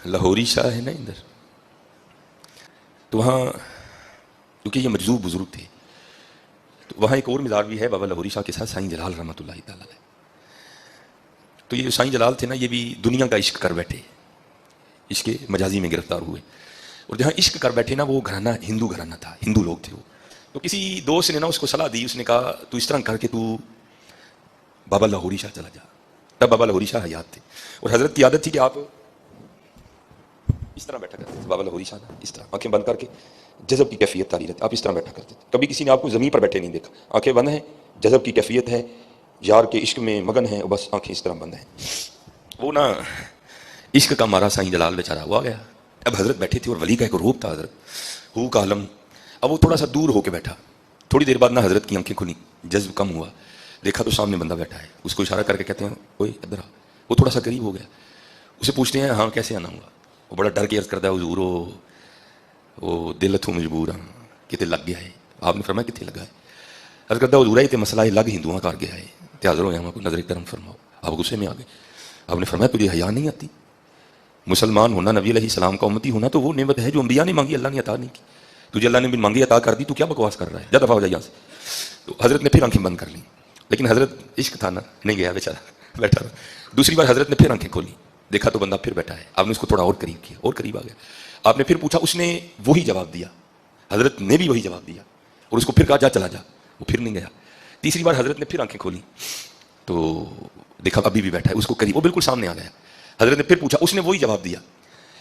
لاہوری شاہ ہے نا ادھر، تو وہاں کیونکہ یہ مجذوب بزرگ تھے، تو وہاں ایک اور مزار بھی ہے بابا لاہوری شاہ کے ساتھ، سائیں جلال رحمۃ اللہ تعالی علیہ۔ تو یہ سائیں جلال تھے نا، یہ بھی دنیا کا عشق کر بیٹھے، عشق مجازی میں گرفتار ہوئے، اور جہاں عشق کر بیٹھے نا وہ گھرانہ ہندو گھرانہ تھا، ہندو لوگ تھے وہ۔ تو کسی دوست نے نا اس کو صلاح دی، اس نے کہا تو اس طرح کر کے تو بابا لاہوری شاہ چلا جا۔ تب بابا لاہوری شاہ حیات تھے، اور حضرت کی عادت تھی کہ آپ اس طرح بیٹھا کرتے تھے۔ بابا لاہوری شاہ اس طرح آنکھیں بند کر کے، جذب کی کیفیت تاری رہتی، آپ اس طرح بیٹھا کرتے تھے۔ کبھی کسی نے آپ کو زمین پر بیٹھے نہیں دیکھا، آنکھیں بند ہیں، جذب کی کیفیت ہے، یار کے عشق میں مگن ہیں، بس آنکھیں اس طرح بند ہیں۔ وہ نا عشق کا مارا سائیں جلال بیچارہ ہوا گیا۔ اب حضرت بیٹھے تھے اور ولی کا ایک روپ تھا، حضرت ہو کا عالم۔ اب وہ تھوڑا سا دور ہو کے بیٹھا، تھوڑی دیر بعد نا حضرت کی آنکھیں کھلی، جذب کم ہوا، دیکھا تو سامنے بندہ بیٹھا ہے، اس کو اشارہ کر کے کہتے ہیں اوئے ادھر آ۔ وہ تھوڑا سا قریب ہو گیا، اسے پوچھتے ہیں ہاں کیسے آنا ہوا؟ وہ بڑا ڈر کے عرض کرتا ہے حضور وہ دل تھو مجبور ہاں کتے لگ گیا ہے۔ آپ نے فرمایا کتے لگا ہے؟ عرض کرتا حضور یہ تے مسئلہ ہے لگ ہندوؤں کر گیا ہے، تے حاضر ہو جاؤں کو نظر کرم فرماؤ۔ آپ غصے میں آ گئے، آپ نے فرمایا تجھے حیا نہیں آتی؟ مسلمان ہونا، نبی علیہ السلام کا امتی ہونا تو وہ نعمت ہے جو انبیاء نے مانگی، اللہ نے عطا نہیں کی۔ تجھے اللہ نے بھی مانگی عطا کر دی، تو کیا بکواس کر رہا ہے؟ جا دفعہ ہو جائے یہاں سے۔ تو حضرت نے پھر آنکھیں بند کر لی، لیکن حضرت عشق تھا نا، نہیں گیا بیچارہ بیٹھا رہا۔ دوسری بار حضرت نے پھر آنکھیں کھولی، دیکھا تو بندہ پھر بیٹھا ہے۔ آپ نے اس کو تھوڑا اور قریب کیا، اور قریب آ گیا۔ آپ نے پھر پوچھا، اس نے وہی جواب دیا، حضرت نے بھی وہی جواب دیا، اور اس کو پھر کہا جا چلا جا، وہ پھر نہیں گیا۔ تیسری بار حضرت نے پھر آنکھیں کھولی تو دیکھا ابھی بھی بیٹھا ہے، اس کو قریب، وہ بالکل سامنے آ گیا۔ حضرت نے پھر پوچھا، اس نے وہی جواب دیا،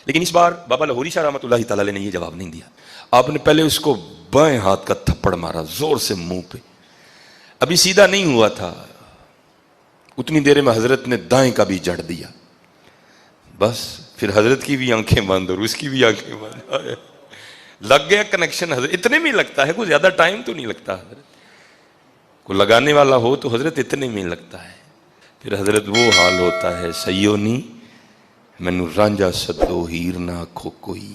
لیکن اس بار بابا لاہوری شاہ رحمۃ اللہ تعالی نے یہ جواب نہیں دیا۔ آپ نے پہلے اس کو بائیں ہاتھ کا تھپڑ مارا زور سے منہ پہ، ابھی سیدھا نہیں ہوا تھا، اتنی دیر میں حضرت نے دائیں کا بھی جڑ دیا۔ بس پھر حضرت کی بھی آنکھیں بند اور اس کی بھی آنکھیں بند، لگ گیا کنیکشن۔ حضرت اتنے میں لگتا ہے، کوئی زیادہ ٹائم تو نہیں لگتا، حضرت کو لگانے والا ہو تو حضرت اتنے میں لگتا ہے۔ پھر حضرت وہ حال ہوتا ہے، سیونی مینو رانجا سدو ہیر نہ آکھو کوئی،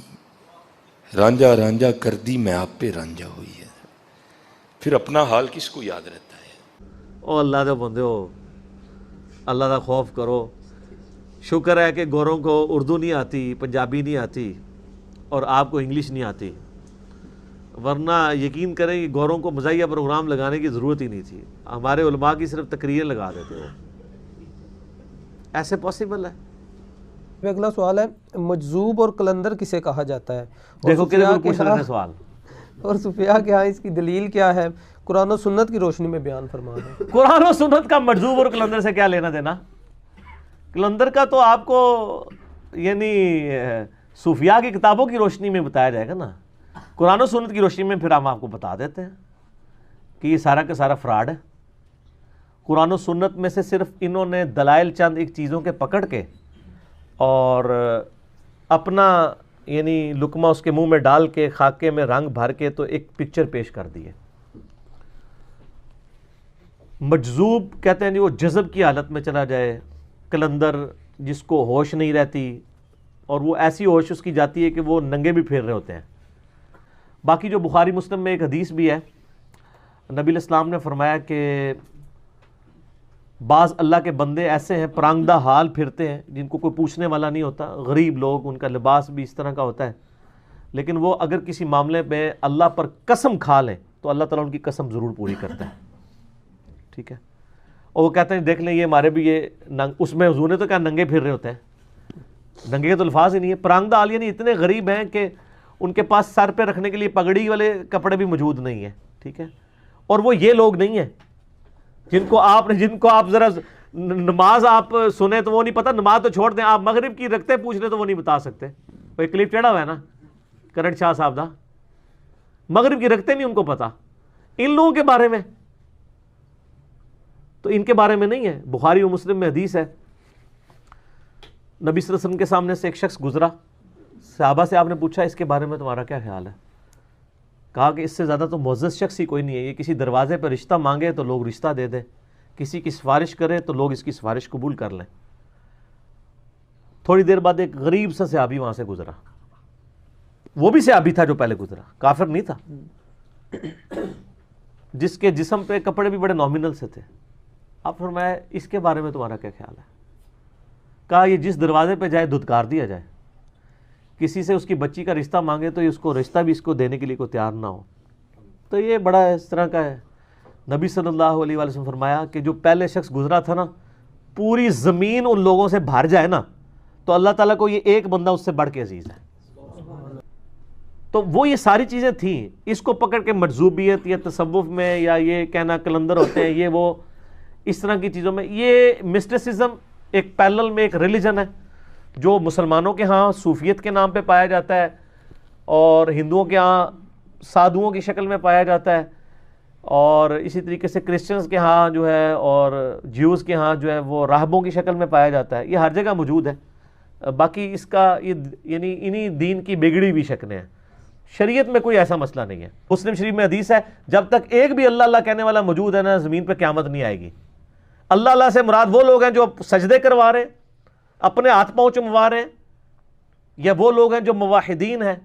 رانجا رانجا کر دی میں آپ پہ رانجا ہوئی ہے۔ پھر اپنا حال کس کو یاد رہتا ہے؟ او اللہ دے بندے ہو، اللہ دا خوف کرو۔ شکر ہے کہ گوروں کو اردو نہیں آتی، پنجابی نہیں آتی، اور آپ کو انگلش نہیں آتی، ورنہ یقین کریں کہ گوروں کو مزاحیہ پروگرام لگانے کی ضرورت ہی نہیں تھی، ہمارے علماء کی صرف تقریر لگا دیتے ہو۔ ایسے پاسبل ہے؟ اگلا سوال ہے، مجذوب اور قلندر کسے کہا جاتا ہے؟ دیکھو کہ پوچھ رہے ہیں سوال، اور صوفیاء کے ہاں اس کی دلیل کیا ہے؟ قرآن و سنت کی روشنی میں بیان فرما دیں۔ قرآن و سنت کا مجذوب اور قلندر سے کیا لینا دینا؟ قلندر کا تو آپ کو یعنی صوفیاء کی کتابوں کی روشنی میں بتایا جائے گا نا، قرآن و سنت کی روشنی میں پھر ہم آپ کو بتا دیتے ہیں کہ یہ سارا کا سارا فراڈ ہے۔ قرآن و سنت میں سے صرف انہوں نے دلائل چند ایک چیزوں کے پکڑ کے اور اپنا یعنی لقمہ اس کے منہ میں ڈال کے خاکے میں رنگ بھر کے تو ایک پکچر پیش کر دی ہے۔ مجذوب کہتے ہیں جی وہ جذب کی حالت میں چلا جائے، قلندر جس کو ہوش نہیں رہتی، اور وہ ایسی ہوش اس کی جاتی ہے کہ وہ ننگے بھی پھیر رہے ہوتے ہیں۔ باقی جو بخاری مسلم میں ایک حدیث بھی ہے، نبی علیہ السلام نے فرمایا کہ بعض اللہ کے بندے ایسے ہیں پرانگدہ حال پھرتے ہیں، جن کو کوئی پوچھنے والا نہیں ہوتا، غریب لوگ، ان کا لباس بھی اس طرح کا ہوتا ہے، لیکن وہ اگر کسی معاملے میں اللہ پر قسم کھا لیں تو اللہ تعالیٰ ان کی قسم ضرور پوری کرتا ہے، ٹھیک ہے۔ اور وہ کہتے ہیں دیکھ لیں یہ ہمارے بھی یہ اس میں حضور نے تو کیا ننگے پھر رہے ہوتے ہیں، ننگے کے تو الفاظ ہی نہیں ہے، پرانگدہ حال یعنی اتنے غریب ہیں کہ ان کے پاس سر پہ رکھنے کے لیے پگڑی والے کپڑے بھی موجود نہیں ہیں، ٹھیک ہے۔ اور وہ یہ لوگ نہیں ہیں جن کو آپ ذرا نماز آپ سنیں تو وہ نہیں پتہ، نماز تو چھوڑ دیں، آپ مغرب کی رکھتے پوچھ لیں تو وہ نہیں بتا سکتے۔ کوئی کلپ چڑھا ہوا ہے نا کرن شاہ صاحب دا، مغرب کی رکھتے نہیں ان کو پتہ، ان لوگوں کے بارے میں تو ان کے بارے میں نہیں ہے۔ بخاری و مسلم میں حدیث ہے، نبی صلی اللہ علیہ وسلم کے سامنے سے ایک شخص گزرا، صحابہ سے آپ نے پوچھا اس کے بارے میں تمہارا کیا خیال ہے؟ کہا کہ اس سے زیادہ تو معزز شخص ہی کوئی نہیں ہے، یہ کسی دروازے پر رشتہ مانگے تو لوگ رشتہ دے دیں، کسی کی سفارش کرے تو لوگ اس کی سفارش قبول کر لیں۔ تھوڑی دیر بعد ایک غریب سا صحابی وہاں سے گزرا، وہ بھی صحابی تھا جو پہلے گزرا، کافر نہیں تھا، جس کے جسم پہ کپڑے بھی بڑے نامنل سے تھے۔ آپ فرمایا اس کے بارے میں تمہارا کیا خیال ہے؟ کہا یہ جس دروازے پہ جائے دھتکار دیا جائے، کسی سے اس کی بچی کا رشتہ مانگے تو اس کو رشتہ بھی اس کو دینے کے لیے کوئی تیار نہ ہو. تو یہ بڑا اس طرح کا ہے. نبی صلی اللہ علیہ وسلم فرمایا کہ جو پہلے شخص گزرا تھا نا، پوری زمین ان لوگوں سے بھر جائے نا تو اللہ تعالیٰ کو یہ ایک بندہ اس سے بڑھ کے عزیز ہے. تو وہ یہ ساری چیزیں تھیں. اس کو پکڑ کے مجذوبیت یا تصوف میں یا یہ کہنا کلندر ہوتے ہیں، یہ وہ اس طرح کی چیزوں میں، یہ مسٹسزم ایک پیرلل میں ایک ریلیجن ہے جو مسلمانوں کے ہاں صوفیت کے نام پہ پایا جاتا ہے اور ہندوؤں کے ہاں سادھوؤں کی شکل میں پایا جاتا ہے، اور اسی طریقے سے کرسچنز کے ہاں جو ہے اور جیوز کے ہاں جو ہے وہ راہبوں کی شکل میں پایا جاتا ہے. یہ ہر جگہ موجود ہے. باقی اس کا یعنی انہی دین کی بگڑی بھی شکلیں ہیں. شریعت میں کوئی ایسا مسئلہ نہیں ہے. مسلم شریف میں حدیث ہے جب تک ایک بھی اللہ اللہ کہنے والا موجود ہے نا زمین پہ قیامت نہیں آئے گی. اللہ اللہ سے مراد وہ لوگ ہیں جو سجدے کروا رہے ہیں، اپنے ہاتھ پاؤں چموا رہے ہیں، یا وہ لوگ ہیں جو موحدین ہیں،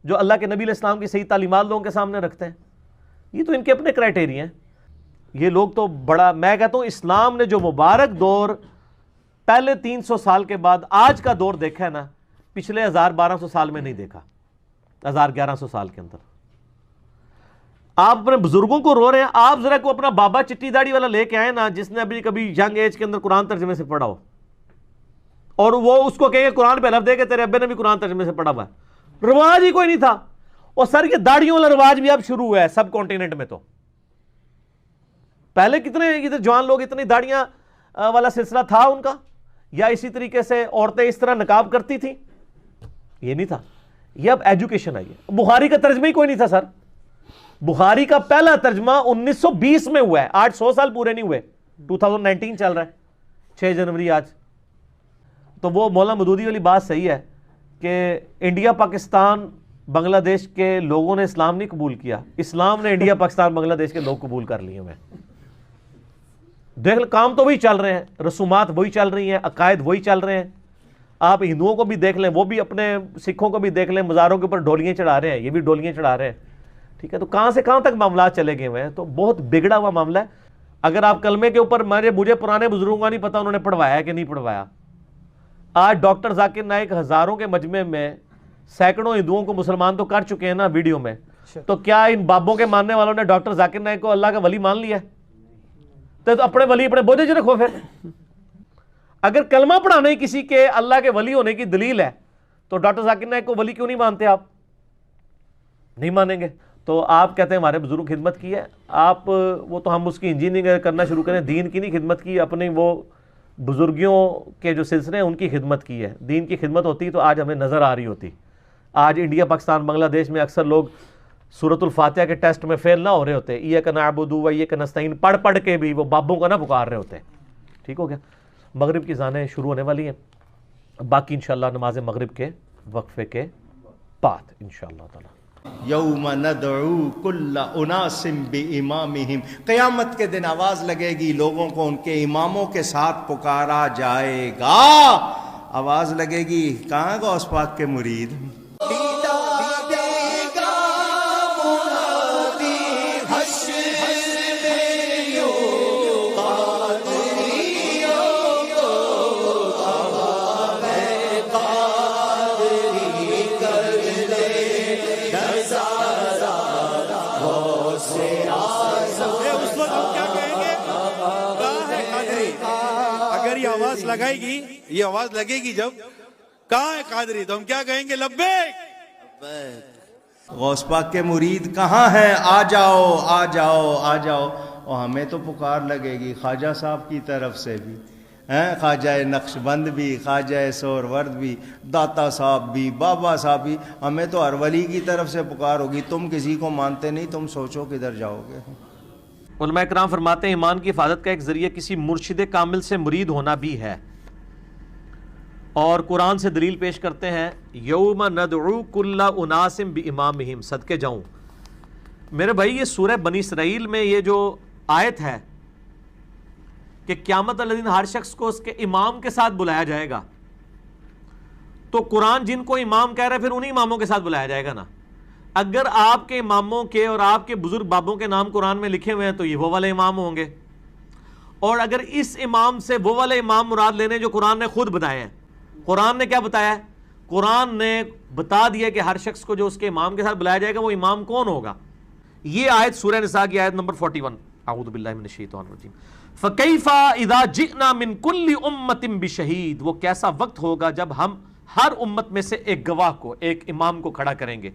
جو اللہ کے نبی علیہ السلام کی صحیح تعلیمات لوگوں کے سامنے رکھتے ہیں. یہ تو ان کے اپنے کرائٹیریا ہیں. یہ لوگ تو بڑا، میں کہتا ہوں اسلام نے جو مبارک دور پہلے 300 سال کے بعد آج کا دور دیکھا ہے نا، پچھلے 1200 سال میں نہیں دیکھا. 1100 سال کے اندر آپ اپنے بزرگوں کو رو رہے ہیں. آپ ذرا کو اپنا بابا چٹی داڑھی والا لے کے آئے نا جس نے ابھی کبھی ینگ ایج کے اندر قرآن ترجمے سے پڑھا ہو، اور وہ اس کو کہیں گے قرآن پہ لفظ دے کہ تیرے ابے نے بھی قرآن ترجمے سے پڑھا ہوا ہے. رواج ہی کوئی نہیں تھا. اور سر یہ داڑھیوں والا رواج بھی اب شروع ہوا ہے سب کانٹیننٹ میں. تو پہلے کتنے ادھر جوان لوگ اتنی داڑیاں والا سلسلہ تھا ان کا، یا اسی طریقے سے عورتیں اس طرح نقاب کرتی تھیں؟ یہ نہیں تھا. یہ اب ایجوکیشن آئی ہے. بخاری کا ترجمہ ہی کوئی نہیں تھا سر. بخاری کا پہلا ترجمہ 1920 میں ہوا ہے. آج 100 سال پورے نہیں ہوئے. 2019 چل رہا ہے، 6 جنوری آج. تو وہ مولانا مودودی والی بات صحیح ہے کہ انڈیا پاکستان بنگلہ دیش کے لوگوں نے اسلام نہیں قبول کیا، اسلام نے انڈیا پاکستان بنگلہ دیش کے لوگ قبول کر لیے ہوئے. دیکھ کام تو وہی چل رہے ہیں، رسومات وہی چل رہی ہیں، عقائد وہی چل رہے ہیں. آپ ہندوؤں کو بھی دیکھ لیں، وہ بھی اپنے سکھوں کو بھی دیکھ لیں، مزاروں کے اوپر ڈولیاں چڑھا رہے ہیں، یہ بھی ڈولیاں چڑھا رہے ہیں. ٹھیک ہے، تو کہاں سے کہاں تک معاملات چلے گئے ہوئے ہیں. تو بہت بگڑا ہوا معاملہ ہے. اگر آپ کلمے کے اوپر مجھے پرانے بزرگوں کا نہیں پتا انہوں نے پڑھوایا کہ نہیں پڑھوایا. آج ڈاکٹر ذاکر نائک ہزاروں کے مجمع میں سینکڑوں ہندوؤں کو مسلمان تو کر چکے ہیں نا ویڈیو میں. تو کیا ان بابوں کے ماننے والوں نے ڈاکٹر ذاکر نائک کو اللہ کا ولی مان لیا؟ تو اپنے ولی اپنے بوجھے چ رکھو. پھر اگر کلمہ پڑھانا ہی کسی کے اللہ کے ولی ہونے کی دلیل ہے تو ڈاکٹر ذاکر نائک کو ولی کیوں نہیں مانتے؟ آپ نہیں مانیں گے. تو آپ کہتے ہیں ہمارے بزرگ خدمت کی ہے. آپ وہ تو ہم اس کی انجینئرنگ کرنا شروع کریں. دین کی نہیں خدمت کی، اپنی وہ بزرگیوں کے جو سلسلے ہیں ان کی خدمت کی ہے. دین کی خدمت ہوتی تو آج ہمیں نظر آ رہی ہوتی. آج انڈیا پاکستان بنگلہ دیش میں اکثر لوگ سورۃ الفاتحہ کے ٹیسٹ میں فیل نہ ہو رہے ہوتے. ایاک نعبد و ایاک نستعین پڑھ پڑھ کے بھی وہ بابوں کا نہ پکار رہے ہوتے. ٹھیک ہو گیا. مغرب کی اذانیں شروع ہونے والی ہیں. باقی انشاءاللہ نماز مغرب کے وقفے کے بعد انشاءاللہ تعالی. یوم ندعو کل اناس بامامہم، قیامت کے دن آواز لگے گی، لوگوں کو ان کے اماموں کے ساتھ پکارا جائے گا. آواز لگے گی، کہاں غوث پاک کے مرید؟ آواز لگائے گی، یہ آواز لگے گی جب کہاں ہے قادری، تو ہم کیا کہیں گے؟ لبیک. غوث پاک کے مرید کہاں ہیں؟ آ جاؤ آ جاؤ آ جاؤ. اور ہمیں تو پکار لگے گی خواجہ صاحب کی طرف سے بھی، خواجہ نقش بند بھی، خواجہ سہرورد بھی، داتا صاحب بھی، بابا صاحب بھی. ہمیں تو ہر ولی کی طرف سے پکار ہوگی. تم کسی کو مانتے نہیں، تم سوچو کدھر جاؤ گے. علماء کرام فرماتے ہیں ایمان کی حفاظت کا ایک ذریعہ کسی مرشد کامل سے مرید ہونا بھی ہے. اور قرآن سے دلیل پیش کرتے ہیں یوم ندعو کل اناس بامامہم. صدقے جاؤں میرے بھائی، یہ سورہ بنی اسرائیل میں یہ جو آیت ہے کہ قیامت والے دن ہر شخص کو اس کے امام کے ساتھ بلایا جائے گا، تو قرآن جن کو امام کہہ رہا ہے پھر انہی اماموں کے ساتھ بلایا جائے گا نا. اگر آپ کے اماموں کے اور آپ کے بزرگ بابوں کے نام قرآن میں لکھے ہوئے ہیں تو یہ وہ والے امام ہوں گے. اور اگر اس امام سے وہ والے امام مراد لینے جو قرآن نے خود بتائے ہیں. قرآن نے کیا بتایا ہے؟ قرآن نے بتا دیا کہ ہر شخص کو جو اس کے امام کے ساتھ بلایا جائے گا وہ امام کون ہوگا. یہ آیت سورہ نساء کی آیت نمبر 41. اعوذ باللہ من الشیطان الرجیم. فَكَيْفَ إِذَا جِئْنَا مِن كُلِّ أُمَّةٍ بِشَهِيدٍ. وہ کیسا وقت ہوگا جب ہم ہر امت میں سے ایک گواہ کو، ایک امام کو کھڑا کریں گے.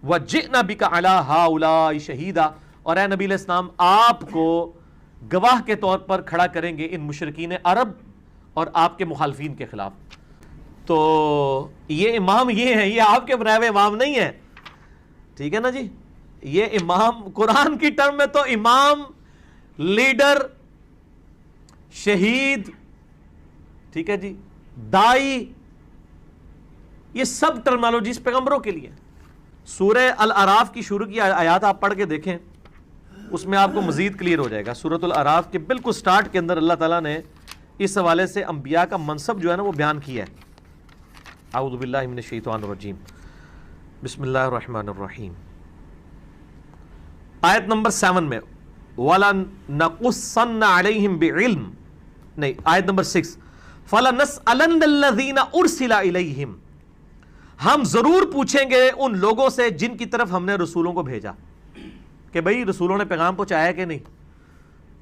وَجِئْنَا بِكَ عَلَىٰ هَٰؤُلَاءِ شَهِيدًا. اور اے نبی علیہ السلام آپ کو گواہ کے طور پر کھڑا کریں گے ان مشرکین عرب اور آپ کے مخالفین کے خلاف. تو یہ امام یہ ہیں، یہ آپ کے بنائے ہوئے امام نہیں ہیں. ٹھیک ہے نا جی. یہ امام قرآن کی ٹرم میں تو امام، لیڈر، شہید، ٹھیک ہے جی، دائی، یہ سب ٹرمالوجیز پیغمبروں کے لیے. سورہ الاعراف کی شروع کی آیات آپ پڑھ کے دیکھیں، اس میں آپ کو مزید کلیئر ہو جائے گا. سورۃ الاعراف کے بالکل سٹارٹ کے اندر اللہ تعالیٰ نے اس حوالے سے انبیاء کا منصب جو ہے نا وہ بیان کیا ہے. اعوذ باللہ من الشیطان الرجیم. بسم اللہ الرحمن الرحیم. آیت نمبر 7 میں وَلَنَقُصَّنَّ عَلَيْهِمْ بِعِلْمٍ، نہیں، آیت نمبر 6 فَلَنَسْأَلَنَّ الَّذِينَ أُرْسِلَ إِلَيْهِمْ. ہم ضرور پوچھیں گے ان لوگوں سے جن کی طرف ہم نے رسولوں کو بھیجا کہ بھئی رسولوں نے پیغام پہنچایا کہ نہیں.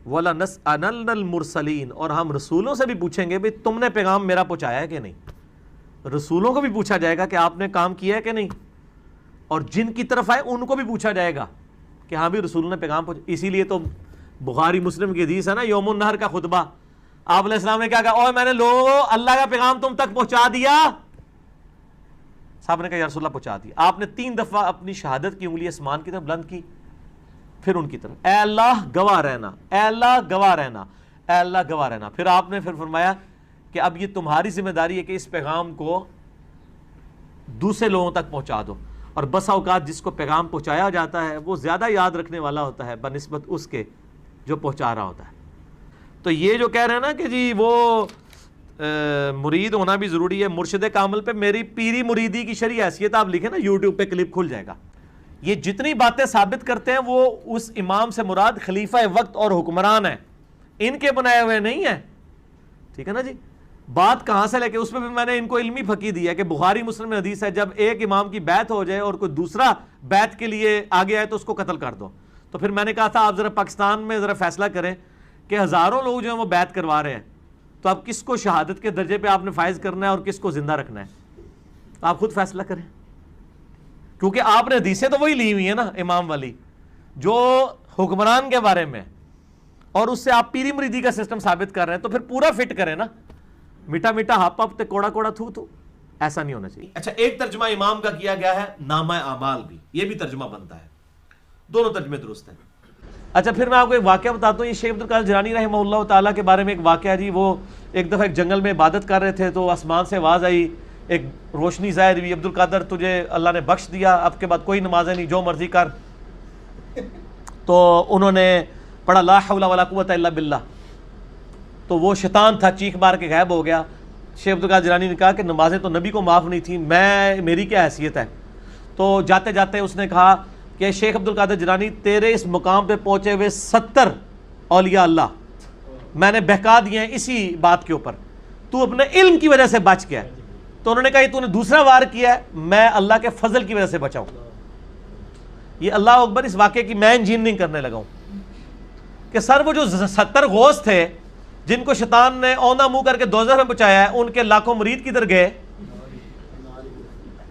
وَلَنَسْأَلَنَّ الْمُرْسَلِينَ. اور ہم رسولوں سے بھی پوچھیں گے بھئی تم نے پیغام میرا پہنچایا کہ نہیں. رسولوں کو بھی پوچھا جائے گا کہ آپ نے کام کیا ہے کہ نہیں، اور جن کی طرف آئے ان کو بھی پوچھا جائے گا کہ ہاں بھی رسولوں نے پیغام پہنچا. اسی لیے تو بخاری مسلم کی حدیث ہے نا، یوم النہر کا خطبہ. آپ علیہ السلام نے کیا کہا؟ اوہ میں نے لوگوں اللہ کا پیغام تم تک پہنچا دیا. صاحب نے کہا یا رسول اللہ پہنچا دیا. آپ نے 3 دفعہ اپنی شہادت کی انگلی آسمان کی طرف بلند کی، پھر ان کی طرف، اے اللہ گواہ رہنا، اے اللہ گواہ رہنا، اے اللہ گواہ رہنا. پھر آپ نے فرمایا کہ اب یہ تمہاری ذمہ داری ہے کہ اس پیغام کو دوسرے لوگوں تک پہنچا دو. اور بسا اوقات جس کو پیغام پہنچایا جاتا ہے وہ زیادہ یاد رکھنے والا ہوتا ہے بنسبت اس کے جو پہنچا رہا ہوتا ہے. تو یہ جو کہہ رہے ہیں نا کہ جی وہ مرید ہونا بھی ضروری ہے، مرشد کامل پہ میری پیری مریدی کی شرعی حیثیت آپ لکھیں نا، یوٹیوب پہ کلپ کھل جائے گا. یہ جتنی باتیں ثابت کرتے ہیں وہ اس امام سے مراد خلیفہ وقت اور حکمران ہیں، ان کے بنائے ہوئے نہیں ہیں. ٹھیک ہے نا جی. بات کہاں سے لے کے اس پہ بھی میں نے ان کو علمی پھکی دی ہے کہ بخاری مسلم میں حدیث ہے جب ایک امام کی بیعت ہو جائے اور کوئی دوسرا بیعت کے لیے آگے آئے تو اس کو قتل کر دو. تو پھر میں نے کہا تھا آپ ذرا پاکستان میں ذرا فیصلہ کریں کہ ہزاروں لوگ جو ہیں وہ بیعت کروا رہے ہیں، تو اب کس کو شہادت کے درجے پہ آپ نے فائز کرنا ہے اور کس کو زندہ رکھنا ہے، آپ خود فیصلہ کریں. کیونکہ آپ نے حدیثیں تو وہی لی ہوئی ہیں نا امام والی جو حکمران کے بارے میں، اور اس سے آپ پیری مریدی کا سسٹم ثابت کر رہے ہیں، تو پھر پورا فٹ کریں نا. میٹھا میٹھا ہپ ہپ تے کوڑا کوڑا تھو تھو، ایسا نہیں ہونا چاہیے. اچھا، ایک ترجمہ امام کا کیا گیا ہے نامہ اعمال بھی، یہ بھی ترجمہ بنتا ہے. دونوں ترجمے درست ہیں. اچھا، پھر میں آپ کو ایک واقعہ بتاتا ہوں. یہ شیخ عبدالقادر جیلانی رحمہ اللہ تعالیٰ کے بارے میں ایک واقعہ جی. وہ ایک دفعہ ایک جنگل میں عبادت کر رہے تھے تو آسمان سے آواز آئی، ایک روشنی ظاہر ہوئی، عبدالقادر تجھے اللہ نے بخش دیا، اب کے بعد کوئی نمازیں نہیں، جو مرضی کر. تو انہوں نے پڑھا لا حول ولا قوت الا باللہ، تو وہ شیطان تھا چیخ مار کے غائب ہو گیا. شیخ عبدالقادر جیلانی نے کہا کہ نمازیں تو نبی کو معاف نہیں تھیں، میری کیا حیثیت ہے. تو جاتے جاتے اس نے کہا کہ شیخ عبدالقادر جیلانی تیرے اس مقام پہ پہنچے ہوئے 70 اولیاء اللہ میں نے بہکا دیے ہیں اسی بات کے اوپر، تو اپنے علم کی وجہ سے بچ گیا. تو انہوں نے کہا یہ تو نے دوسرا وار کیا ہے، میں اللہ کے فضل کی وجہ سے بچا ہوں. یہ اللہ اکبر، اس واقعے کی میں انجینئرنگ کرنے لگا ہوں کہ سر وہ جو 70 غوث تھے جن کو شیطان نے اوندھا منہ کر کے دوزخ میں پہنچایا ہے، ان کے لاکھوں مرید کدھر گئے؟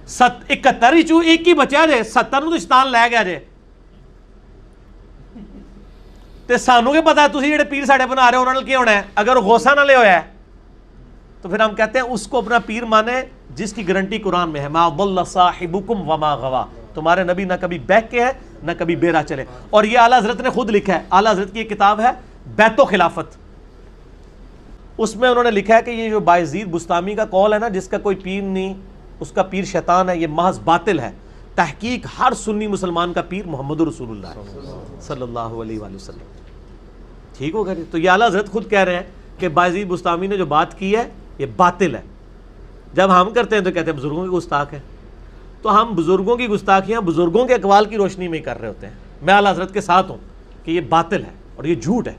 71 چوں ایک ہی بچا جے، 70 نو تو شیطان لے گیا جے. تے سانو کے پتا ہے تسی جڑے پیر ساڈے بنا رہے ہو انہاں نال کی ہونا ہے؟ اگر غوثاں نال ہویا ہے تو پھر ہم کہتے ہیں اس کو اپنا پیر مانے جس کی گارنٹی قرآن میں ہے، ما ضل صاحبکم وما غوا. تمہارے نبی نہ کبھی بہک کے ہے نہ کبھی بیرا چلے. اور یہ اعلیٰ حضرت نے خود لکھا ہے، اعلیٰ حضرت کی ایک کتاب ہے بیت و خلافت، اس میں انہوں نے لکھا ہے کہ یہ جو بایزید بستامی کا قول ہے نا جس کا کوئی پیر نہیں، اس کا پیر شیطان ہے، یہ محض باطل ہے. تحقیق ہر سنی مسلمان کا پیر محمد رسول اللہ صلی اللہ علیہ وآلہ وسلم. ٹھیک ہوگا جی. تو یہ اعلیٰ حضرت خود کہہ رہے ہیں کہ بایزید بستامی نے جو بات کی ہے یہ باطل ہے. جب ہم کرتے ہیں تو کہتے ہیں بزرگوں کی گستاخ ہے. تو ہم بزرگوں کی گستاخیاں بزرگوں کے اقوال کی روشنی میں ہی کر رہے ہوتے ہیں. میں اعلیٰ حضرت کے ساتھ ہوں کہ یہ باطل ہے اور یہ جھوٹ ہے.